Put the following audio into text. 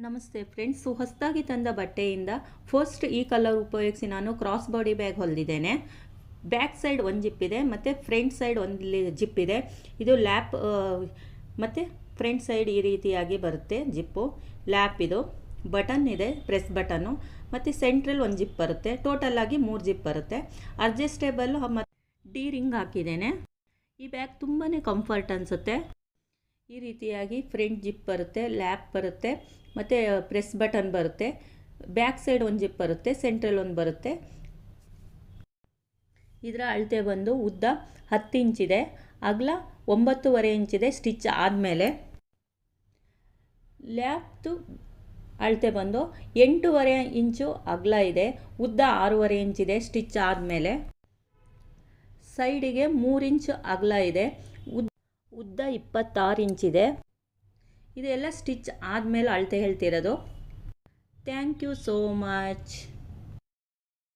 ನಮಸ್ತೆ ಫ್ರೆಂಡ್ಸ್. ಹೊಸದಾಗಿ ತಂದ ಬಟ್ಟೆಯಿಂದ ಫಸ್ಟ್ ಈ ಕಲರ್ ಉಪಯೋಗಿಸಿ ನಾನು ಕ್ರಾಸ್ ಬಾಡಿ ಬ್ಯಾಗ್ ಹೊಲಿದಿದ್ದೇನೆ. ಬ್ಯಾಕ್ ಸೈಡ್ ಒಂದು ಜಿಪ್ ಇದೆ ಮತ್ತು ಫ್ರಂಟ್ ಸೈಡ್ ಒಂದು ಜಿಪ್ ಇದೆ. ಇದು ಲ್ಯಾಪ್ ಮತ್ತು ಫ್ರಂಟ್ ಸೈಡ್ ಈ ರೀತಿಯಾಗಿ ಬರುತ್ತೆ ಜಿಪ್ಪು. ಲ್ಯಾಪ್ ಇದು ಬಟನ್ ಇದೆ, ಪ್ರೆಸ್ ಬಟನ್ನು, ಮತ್ತು ಸೆಂಟ್ರಲ್ ಒಂದು ಜಿಪ್ ಬರುತ್ತೆ. ಟೋಟಲ್ ಆಗಿ 3 ಜಿಪ್ ಬರುತ್ತೆ. ಅಡ್ಜಸ್ಟೇಬಲ್ ಮತ್ತು ಡಿ ರಿಂಗ್ ಹಾಕಿದ್ದೇನೆ. ಈ ಬ್ಯಾಗ್ ತುಂಬಾ ಕಂಫರ್ಟ್ ಅನಿಸುತ್ತೆ. ಈ ರೀತಿಯಾಗಿ ಫ್ರಂಟ್ ಜಿಪ್ ಬರುತ್ತೆ, ಲ್ಯಾಪ್ ಬರುತ್ತೆ, ಮತ್ತು ಪ್ರೆಸ್ ಬಟನ್ ಬರುತ್ತೆ. ಬ್ಯಾಕ್ ಸೈಡ್ ಒಂದು ಜಿಪ್ ಬರುತ್ತೆ, ಸೆಂಟ್ರಲ್ ಒಂದು ಬರುತ್ತೆ. ಇದರ ಅಳತೆ ಬಂದು ಉದ್ದ 10 ಇಂಚಿದೆ, ಅಗಲ 9.5 ಇಂಚಿದೆ ಸ್ಟಿಚ್ ಆದಮೇಲೆ. ಲ್ಯಾಪ್ದು ಅಳತೆ ಬಂದು 8.5 ಇಂಚು ಅಗಲ ಇದೆ, ಉದ್ದ 6.5 ಇಂಚಿದೆ ಸ್ಟಿಚ್ ಆದಮೇಲೆ. ಸೈಡಿಗೆ 3 ಇಂಚು ಅಗಲ ಇದೆ, ಉದ್ದ 26 ಇಂಚಿದೆ. ಇದೆಲ್ಲ ಸ್ಟಿಚ್ ಆದಮೇಲೆ ಅಳತೆ ಹೇಳ್ತಿರೋದು. Thank you so much.